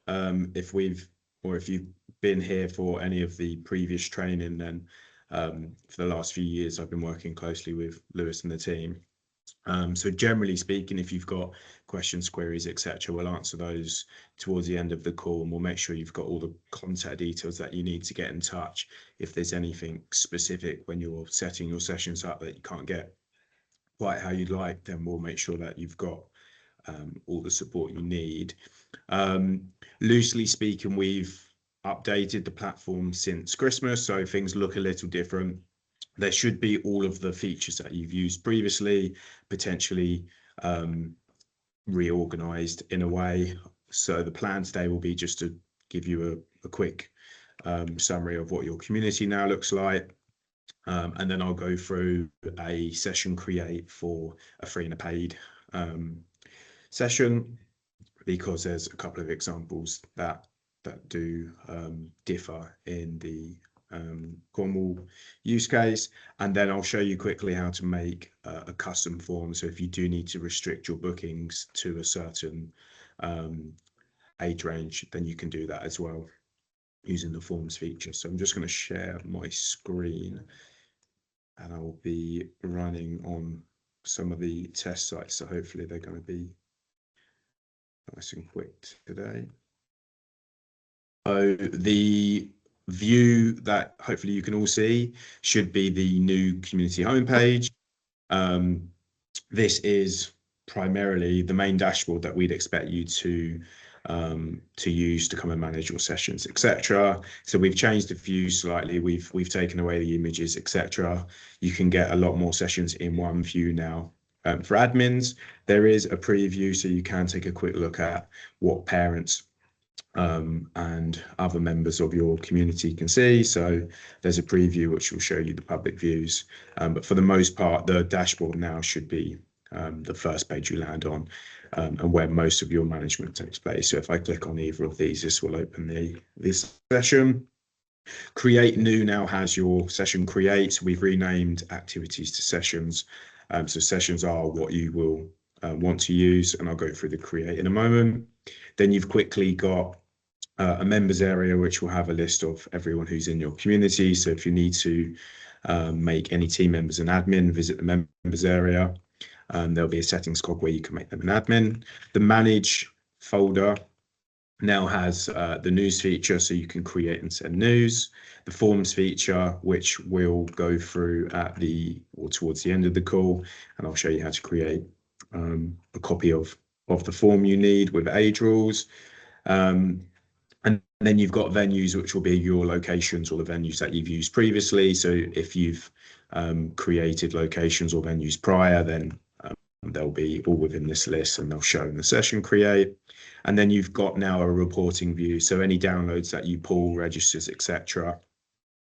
if you've been here for any of the previous training, then for the last few years, I've been working closely with Lewis and the team. So generally speaking, if you've got questions, queries, etc., we'll answer those towards the end of the call, and we'll make sure you've got all the contact details that you need to get in touch. If there's anything specific when you're setting your sessions up that you can't get quite how you'd like, then we'll make sure that you've got all the support you need. Loosely speaking, we've updated the platform since Christmas, so things look a little different. There should be all of the features that you've used previously, potentially reorganized in a way. So the plan today will be just to give you a quick summary of what your community now looks like. And then I'll go through a session create for a free and a paid session, because there's a couple of examples that do differ in the Cornwall use case. And then I'll show you quickly how to make a custom form. So if you do need to restrict your bookings to a certain age range, then you can do that as well using the forms feature. So I'm just going to share my screen, and I will be running on some of the test sites. So hopefully they're going to be nice and quick today. So the view that hopefully you can all see should be the new community homepage. This is primarily the main dashboard that we'd expect you to use to come and manage your sessions, etc. So we've changed the view slightly. We've taken away the images, etc. You can get a lot more sessions in one view now. For admins, there is a preview, so you can take a quick look at what parents and other members of your community can see. So there's a preview which will show you the public views, but for the most part, the dashboard now should be the first page you land on, and where most of your management takes place. So if I click on either of these, this will open this session. Create New now has your session create. We've renamed activities to sessions. So sessions are what you will want to use, and I'll go through the create in a moment. Then you've quickly got a members area, which will have a list of everyone who's in your community. So if you need to make any team members an admin, visit the members area. There'll be a settings cog where you can make them an admin. The manage folder now has the news feature, so you can create and send news. The forms feature, which we'll go through towards the end of the call, and I'll show you how to create a copy of the form you need with age rules. And then you've got venues, which will be your locations or the venues that you've used previously. So if you've created locations or venues prior, then they'll be all within this list, and they'll show in the session create. And then you've got now a reporting view. So any downloads that you pull, registers, etc.,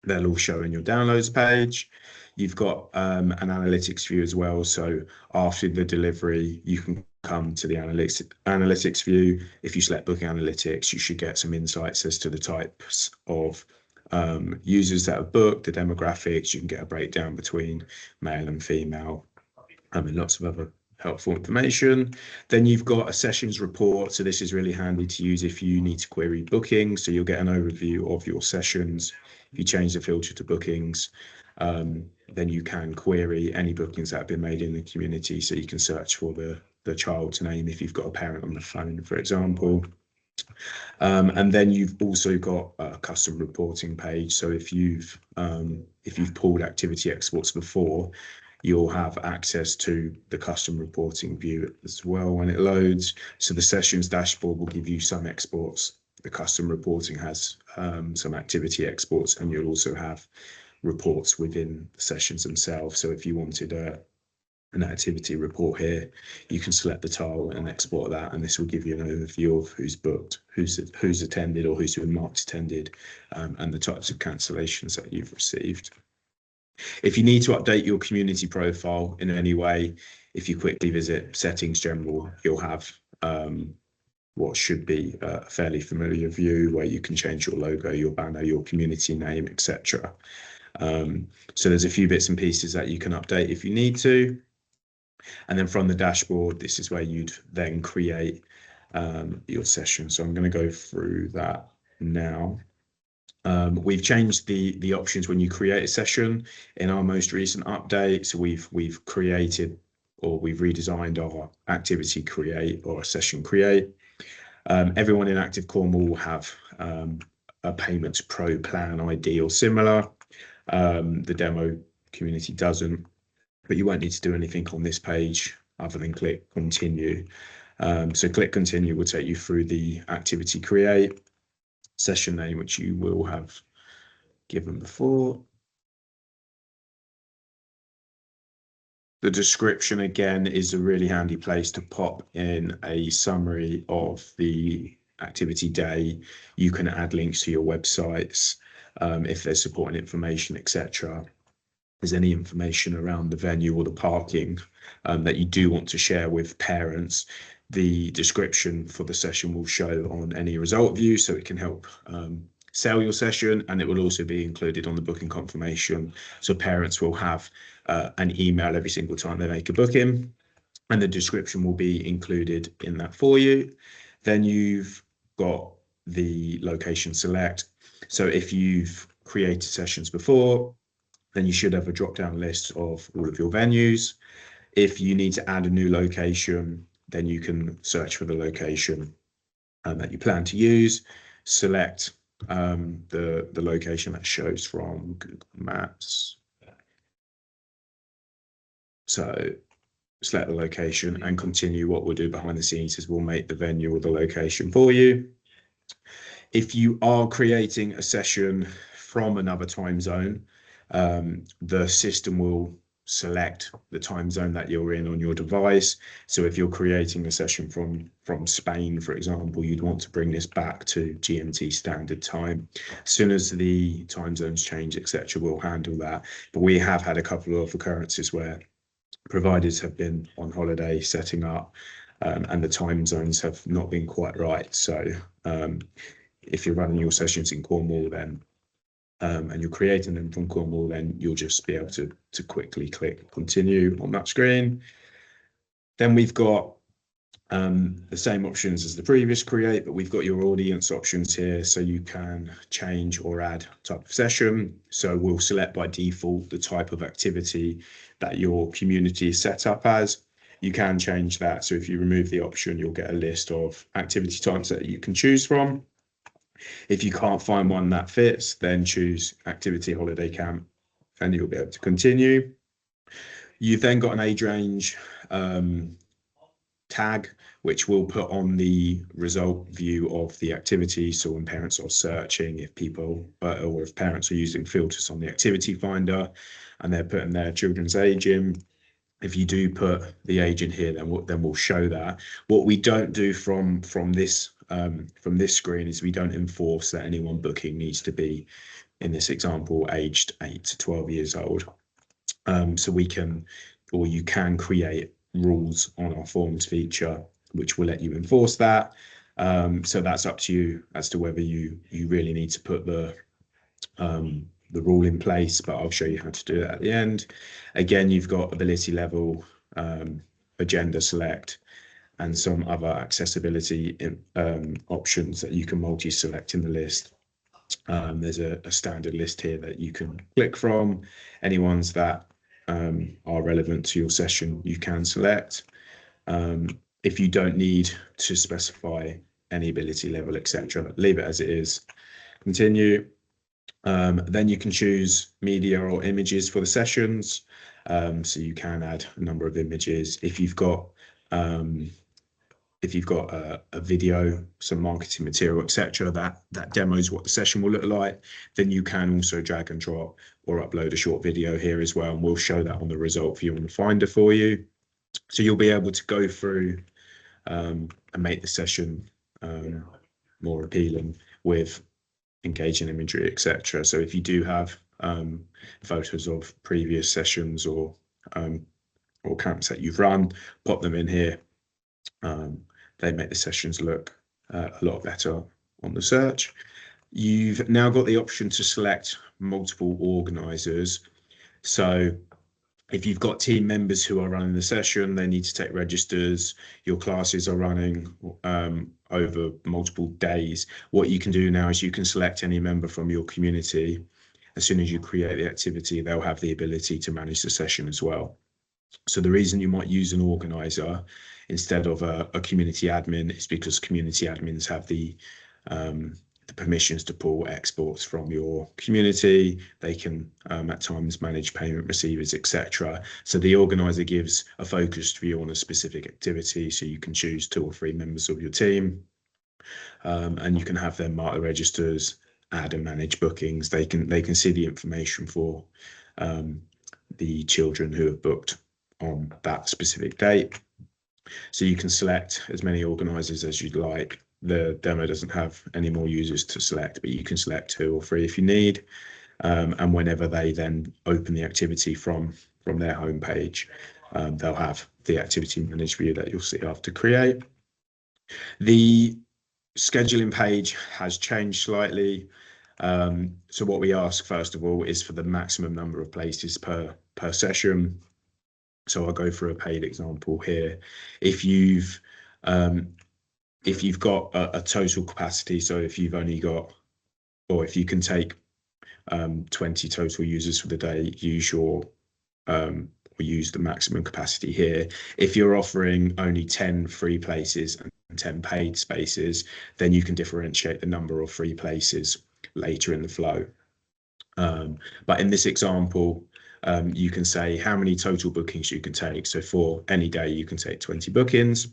they'll all show in your downloads page. You've got an analytics view as well. So after the delivery, you can come to the analytics view. If you select booking analytics, you should get some insights as to the types of users that have booked, the demographics. You can get a breakdown between male and female, and lots of other helpful information. Then you've got a sessions report. So this is really handy to use if you need to query bookings. So you'll get an overview of your sessions. If you change the filter to bookings, then you can query any bookings that have been made in the community. So you can search for the child's name if you've got a parent on the phone, for example. And then you've also got a custom reporting page. So if you've pulled activity exports before, you'll have access to the custom reporting view as well when it loads. So the sessions dashboard will give you some exports. The custom reporting has some activity exports, and you'll also have reports within the sessions themselves. So if you wanted an activity report here, you can select the tile and export that, and this will give you an overview of who's booked, who's attended or who's been marked attended, and the types of cancellations that you've received. If you need to update your community profile in any way, if you quickly visit settings general, you'll have what should be a fairly familiar view where you can change your logo, your banner, your community name, etc. So there's a few bits and pieces that you can update if you need to. And then from the dashboard, this is where you'd then create your session. So I'm going to go through that now. We've changed the options when you create a session in our most recent update. So we've created, or we've redesigned our activity create or a session create. Everyone in Active Cornwall will have a Payments Pro plan ID or similar. The demo community doesn't, but you won't need to do anything on this page other than click continue. So click continue will take you through the activity create, session name, which you will have given before. The description, again, is a really handy place to pop in a summary of the activity day. You can add links to your websites if there's supporting information, etc. There's any information around the venue or the parking that you do want to share with parents, the description for the session will show on any result view, so it can help sell your session, and it will also be included on the booking confirmation. So parents will have an email every single time they make a booking, and the description will be included in that for you. Then you've got the location select. So if you've created sessions before, then you should have a drop-down list of all of your venues. If you need to add a new location, then you can search for the location that you plan to use, select the location that shows from Google Maps. So select the location and continue. What we'll do behind the scenes is we'll make the venue or the location for you. If you are creating a session from another time zone, the system will select the time zone that you're in on your device. So if you're creating a session from Spain, for example, you'd want to bring this back to GMT standard time. As soon as the time zones change, etc., we'll handle that. But we have had a couple of occurrences where providers have been on holiday setting up and the time zones have not been quite right. So if you're running your sessions in Cornwall, then and you're creating them from Cornwall, then you'll just be able to quickly click continue on that screen. Then we've got the same options as the previous create, but we've got your audience options here, so you can change or add type of session. So we'll select by default the type of activity that your community is set up as. You can change that. So if you remove the option, you'll get a list of activity types that you can choose from. If you can't find one that fits, then choose activity holiday camp and you'll be able to continue. You've then got an age range tag, which we'll put on the result view of the activity. So when parents are searching, if people or if parents are using filters on the activity finder and they're putting their children's age in, if you do put the age in here, then we'll show that. What we don't do from this screen is we don't enforce that anyone booking needs to be, in this example, aged 8 to 12 years old. So we can, or you can create rules on our forms feature, which will let you enforce that. So that's up to you as to whether you really need to put the rule in place, but I'll show you how to do that at the end. Again, you've got ability level, agenda select, and some other accessibility options that you can multi-select in the list. There's a standard list here that you can click from. Any ones that are relevant to your session, you can select. If you don't need to specify any ability level, etc., leave it as it is. Continue. Then you can choose media or images for the sessions. So you can add a number of images. If you've got a video, some marketing material, etc., that demos what the session will look like, then you can also drag and drop or upload a short video here as well, and we'll show that on the result view on the finder for you. So you'll be able to go through and make the session more appealing with engaging imagery, etc. So if you do have photos of previous sessions or camps that you've run, pop them in here. They make the sessions look a lot better on the search. You've now got the option to select multiple organisers. So If you've got team members who are running the session, they need to take registers. Your classes are running over multiple days. What you can do now is you can select any member from your community. As soon as you create the activity, they'll have the ability to manage the session as well. So the reason you might use an organizer instead of a community admin is because community admins have the permissions to pull exports from your community. They can at times manage payment receivers, etc. So the organizer gives a focused view on a specific activity. So you can choose 2 or 3 members of your team, and you can have them mark the registers, add and manage bookings. They can see the information for the children who have booked on that specific date. So you can select as many organizers as you'd like. The demo doesn't have any more users to select, but you can select 2 or 3 if you need. And whenever they then open the activity from their homepage, they'll have the activity managed view that you'll see after create. The scheduling page has changed slightly. So what we ask first of all is for the maximum number of places per session. So I'll go through a paid example here. If you've got a total capacity, so if you've only got, or if you can take 20 total users for the day, use your or use the maximum capacity here. If you're offering only 10 free places and 10 paid spaces, then you can differentiate the number of free places later in the flow. But in this example, you can say how many total bookings you can take. So for any day, you can take 20 bookings.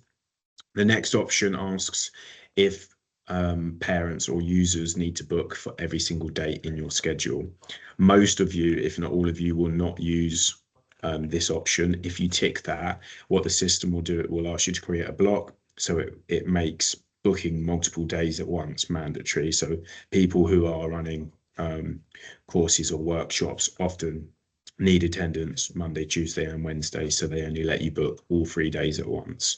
The next option asks if parents or users need to book for every single date in your schedule. Most of you, if not all of you, will not use this option. If you tick that, what the system will do, it will ask you to create a block. So it makes booking multiple days at once mandatory. So people who are running courses or workshops often need attendance Monday, Tuesday, and Wednesday. So they only let you book all 3 days at once.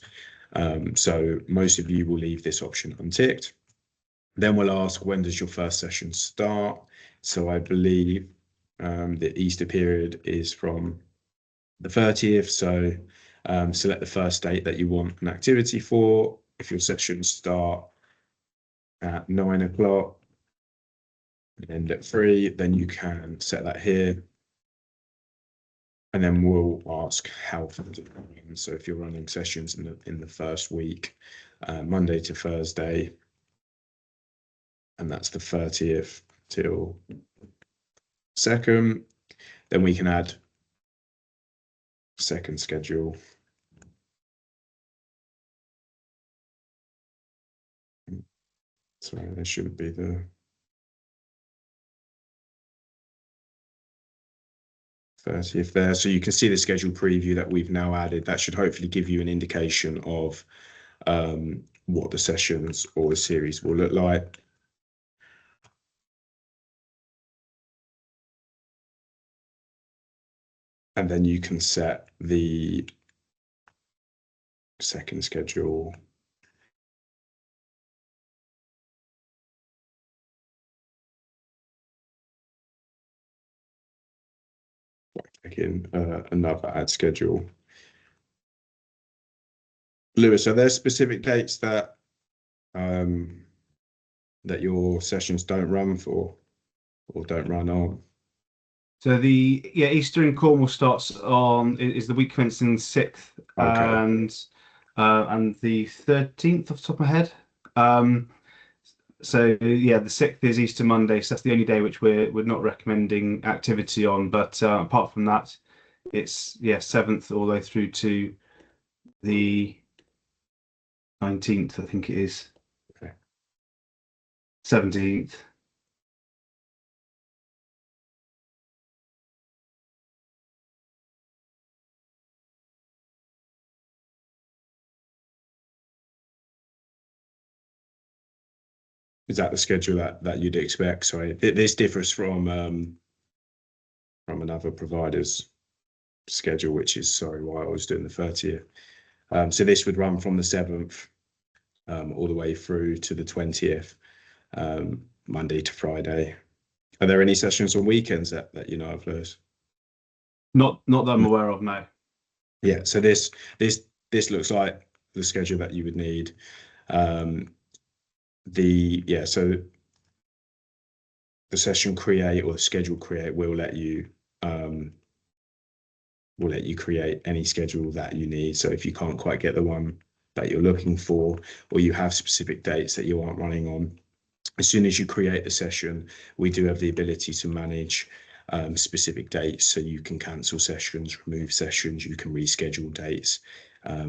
So most of you will leave this option unticked. Then we'll ask, when does your first session start? So I believe the Easter period is from the 30th. So select the first date that you want an activity for. If your sessions start at 9 o'clock and end at 3, then you can set that here. And then we'll ask how often is it running. So if you're running sessions in the first week, Monday to Thursday, and that's the 30th till 2nd, then we can add second schedule. So there should be the 30th there. So you can see the schedule preview that we've now added. That should hopefully give you an indication of what the sessions or the series will look like. And then you can set the second schedule. Click in another add schedule. Lewis, are there specific dates that that your sessions don't run for or don't run on? So the Easter in Cornwall starts on is the week commencing 6th and the 13th off the top of my head. So yeah, the 6th is Easter Monday, so that's the only day which we're not recommending activity on. But apart from that, it's 7th all the way through to the 19th, I think it is. Okay. 17th. Is that the schedule that you'd expect? Sorry, this differs from another provider's schedule, which is, sorry, why I was doing the 30th. So this would run from the 7th all the way through to the 20th, Monday to Friday. Are there any sessions on weekends that you know of, Lewis? Not that I'm aware of, no. Yeah, so this looks like the schedule that you would need. So the session create or the schedule create will let you create any schedule that you need. So if you can't quite get the one that you're looking for, or you have specific dates that you aren't running on, as soon as you create the session, we do have the ability to manage specific dates. So you can cancel sessions, remove sessions, you can reschedule dates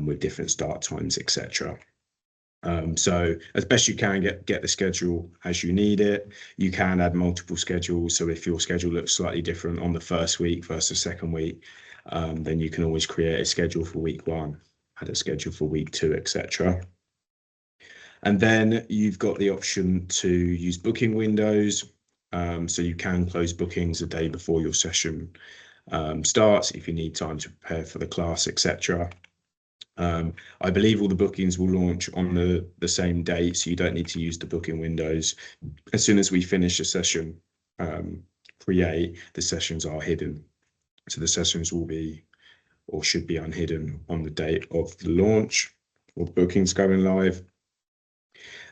with different start times, etc. So as best you can get the schedule as you need it. You can add multiple schedules. So if your schedule looks slightly different on the first week versus second week, then you can always create a schedule for week 1, add a schedule for week 2, etc. And then you've got the option to use booking windows. So you can close bookings a day before your session starts if you need time to prepare for the class, etc. I believe all the bookings will launch on the same date, so you don't need to use the booking windows. As soon as we finish a session, create, the sessions are hidden. So the sessions will be or should be unhidden on the date of the launch or bookings going live.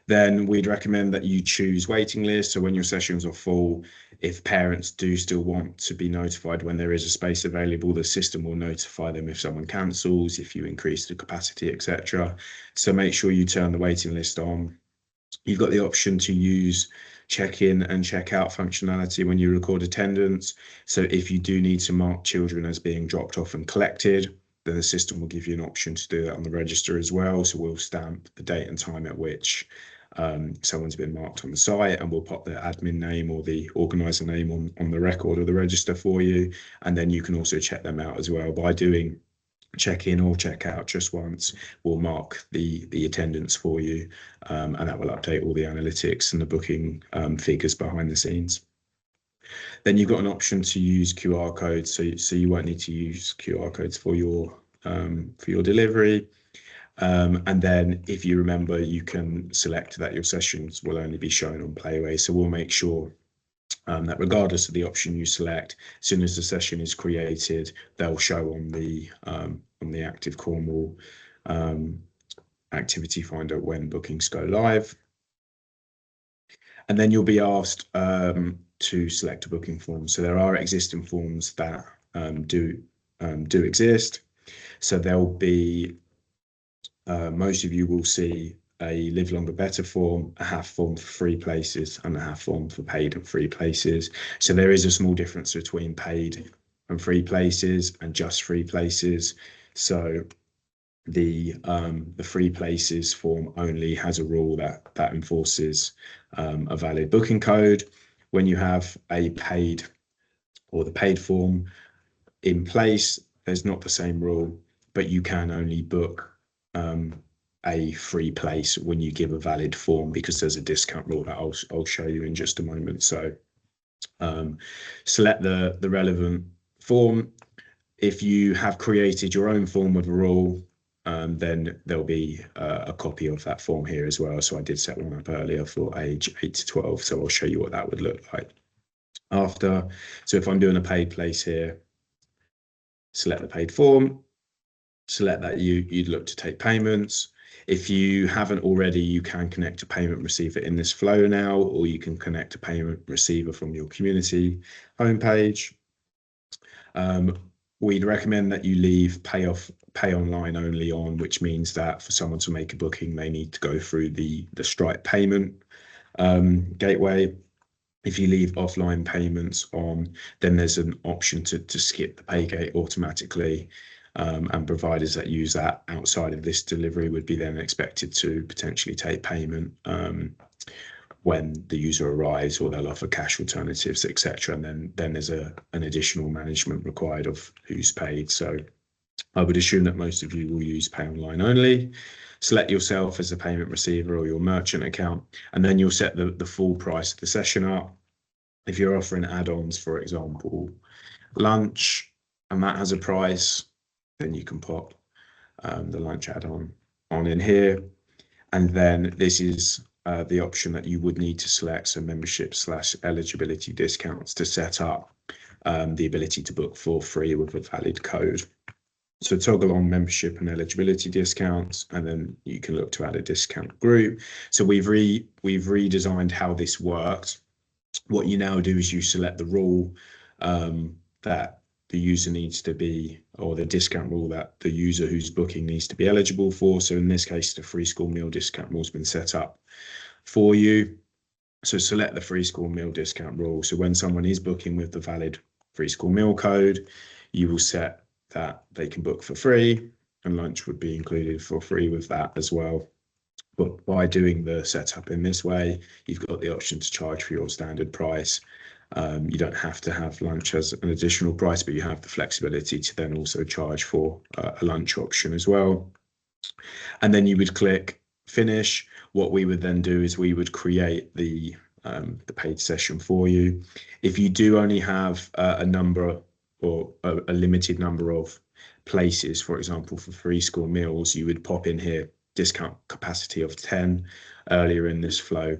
Then we'd recommend that you choose waiting lists. So when your sessions are full, if parents do still want to be notified when there is a space available, the system will notify them if someone cancels, if you increase the capacity, etc. So make sure you turn the waiting list on. You've got the option to use check-in and check-out functionality when you record attendance. So if you do need to mark children as being dropped off and collected, then the system will give you an option to do that on the register as well. So we'll stamp the date and time at which someone's been marked on the site, and we'll pop the admin name or the organizer name on the record of the register for you. And then you can also check them out as well by doing check in or check out just once. We'll mark the attendance for you, and that will update all the analytics and the booking figures behind the scenes. Then you've got an option to use QR codes, so you won't need to use QR codes for your delivery. And then if you remember, you can select that your sessions will only be shown on Playwaze. So we'll make sure that regardless of the option you select, as soon as the session is created, they'll show on the Active Cornwall activity finder when bookings go live. And then you'll be asked to select a booking form. So there are existing forms that do exist. So there'll be most of you will see a Live Longer Better form, a HAF form for free places, and a HAF form for paid and free places. So there is a small difference between paid and free places and just free places. So the free places form only has a rule that enforces a valid booking code. When you have a paid or the paid form in place, there's not the same rule, but you can only book a free place when you give a valid form, because there's a discount rule that I'll show you in just a moment. So select the relevant form. If you have created your own form with a rule, then there'll be a copy of that form here as well. So I did set one up earlier for age 8 to 12. So I'll show you what that would look like after. So if I'm doing a paid place here, select the paid form, select that you'd look to take payments. If you haven't already, you can connect a payment receiver in this flow now, or you can connect a payment receiver from your community homepage. We'd recommend that you leave pay online only on, which means that for someone to make a booking, they need to go through the Stripe payment gateway. If you leave offline payments on, then there's an option to skip the pay gate automatically. And providers that use that outside of this delivery would be then expected to potentially take payment when the user arrives, or they'll offer cash alternatives, etc. And then there's an additional management required of who's paid. So I would assume that most of you will use pay online only. Select yourself as a payment receiver or your merchant account, and then you'll set the full price of the session up. If you're offering add-ons, for example, lunch, and that has a price, then you can pop the lunch add-on in here. And then this is the option that you would need to select, so membership / eligibility discounts to set up. the ability to book for free with a valid code. So toggle on membership and eligibility discounts, and then you can look to add a discount group. So we've redesigned how this works. What you now do is you select the rule that the user needs to be, or the discount rule that the user who's booking needs to be eligible for. So in this case, the free school meal discount rule has been set up for you. So select the free school meal discount rule. So when someone is booking with the valid free school meal code, you will set that they can book for free, and lunch would be included for free with that as well. But by doing the setup in this way, you've got the option to charge for your standard price. You don't have to have lunch as an additional price, but you have the flexibility to then also charge for a lunch option as well. And then you would click finish. What we would then do is we would create the paid session for you. If you do only have a number or a limited number of places, for example, for free school meals, you would pop in here discount capacity of 10. Earlier in this flow,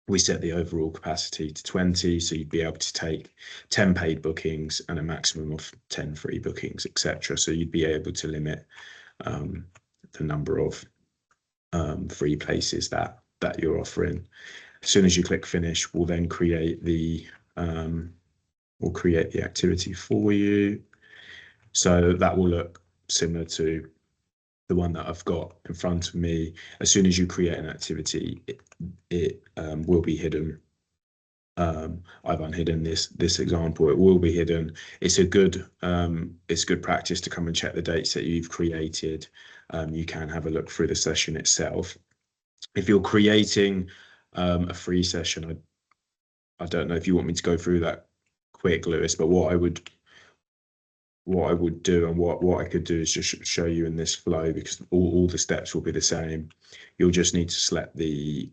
we set the overall capacity to 20, so you'd be able to take 10 paid bookings and a maximum of 10 free bookings, etc. So you'd be able to limit the number of free places that you're offering. As soon as you click finish, we'll then create the activity for you. So that will look similar to the one that I've got in front of me. As soon as you create an activity, it will be hidden. I've unhidden this example. It will be hidden. It's good practice to come and check the dates that you've created. You can have a look through the session itself. If you're creating a free session, I don't know if you want me to go through that quick, Lewis, but what I would do and what I could do is just show you in this flow, because all the steps will be the same. You'll just need to select the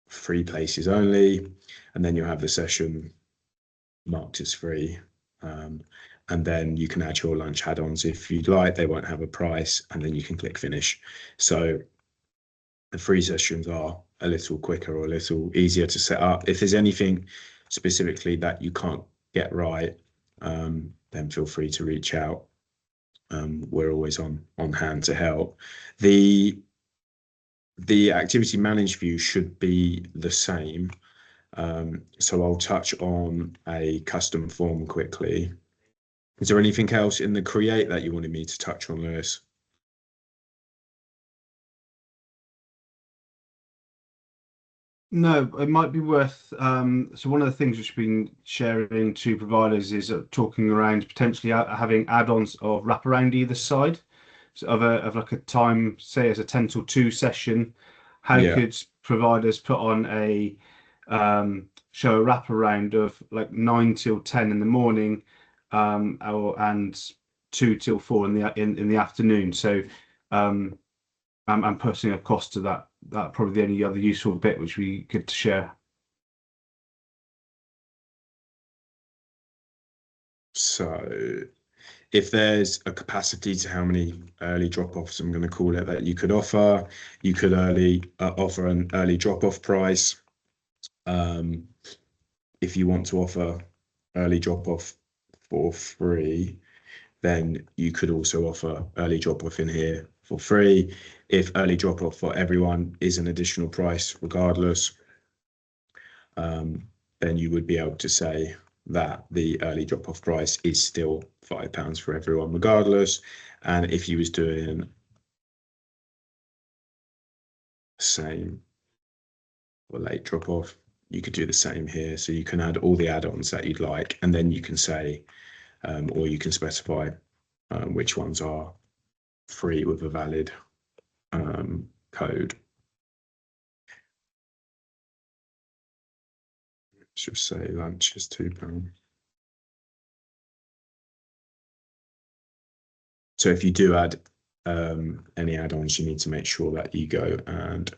free places only, and then you'll have the session marked as free. And then you can add your lunch add-ons if you'd like. They won't have a price, and then you can click finish. So the free sessions are a little quicker or a little easier to set up. If there's anything specifically that you can't get right, then feel free to reach out. We're always on hand to help. The activity managed view should be the same. So I'll touch on a custom form quickly. Is there anything else in the create that you wanted me to touch on, Lewis? No, it might be worth. So one of the things which we've been sharing to providers is talking around potentially having add-ons of wraparound either side, so of like a time, say as a 10 till 2 session. How could providers put on a show a wraparound of like 9 till 10 in the morning, and 2 till 4 in the afternoon? So I'm putting a cost to that. That probably the only other useful bit which we could share. So if there's a capacity to how many early drop-offs, I'm going to call it, that you could offer, you could offer an early drop-off price. If you want to offer early drop-off for free, then you could also offer early drop-off in here for free. If early drop-off for everyone is an additional price regardless, then you would be able to say that the early drop-off price is still £5 for everyone regardless. And if you was doing same or late drop-off, you could do the same here. So you can add all the add-ons that you'd like, and then you can say, or you can specify which ones are free with a valid code. Should say lunch is £2. So if you do add any add-ons, you need to make sure that you go and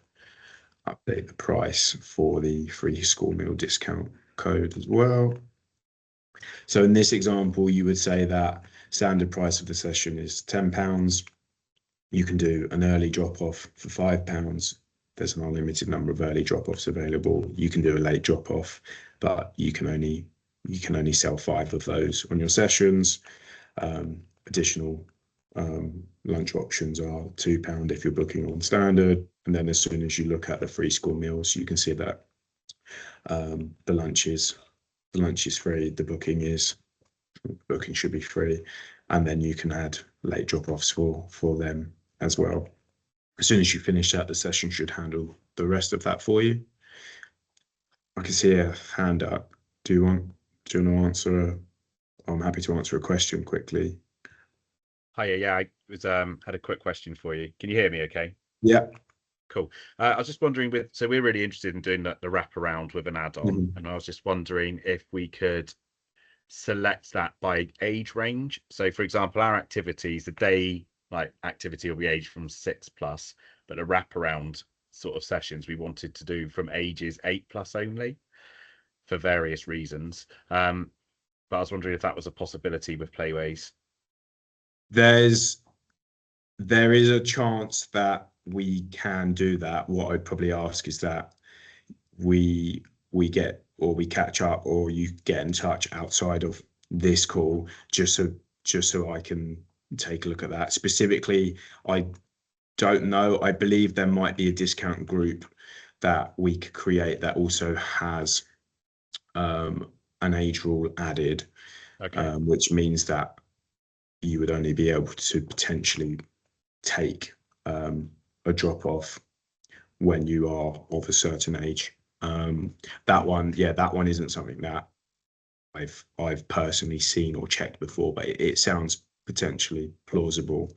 update the price for the free school meal discount code as well. So in this example, you would say that standard price of the session is £10. You can do an early drop-off for £5. There's an unlimited number of early drop-offs available. You can do a late drop-off, but you can only you can only sell 5 of those on your sessions. Additional lunch options are £2 if you're booking on standard, and then as soon as you look at the free school meals, you can see that the lunch is free, the booking should be free, and then you can add late drop-offs for them as well. As soon as you finish that, the session should handle the rest of that for you. I can see a hand up. Do you want to answer? I'm happy to answer a question quickly. Hi, yeah, I was had a quick question for you. Can you hear me okay? Yeah. Cool. I was just wondering, so we're really interested in doing the wraparound with an add-on, and I was just wondering if we could select that by age range. So for example, our activities, the day activity will be aged from 6+, but a wraparound sort of sessions we wanted to do from ages 8+ only for various reasons. But I was wondering if that was a possibility with Playwaze. There is a chance that we can do that. What I'd probably ask is that we get, or we catch up, or you get in touch outside of this call, just so I can take a look at that. Specifically, I don't know. I believe there might be a discount group that we could create that also has an age rule added, which means that you would only be able to potentially take a drop off when you are of a certain age. That one isn't something that I've personally seen or checked before, but it sounds potentially plausible.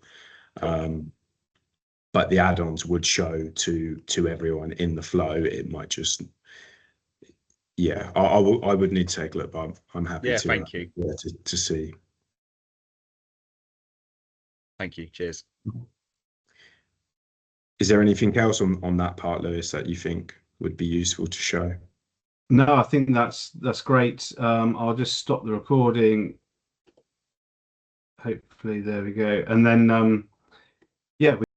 But the add-ons would show to everyone in the flow. It might just, I would need to take a look, but I'm happy to. Thank you. To see. Thank you. Cheers. Is there anything else on that part, Lewis, that you think would be useful to show? No, I think that's great. I'll just stop the recording. Hopefully, there we go. And then,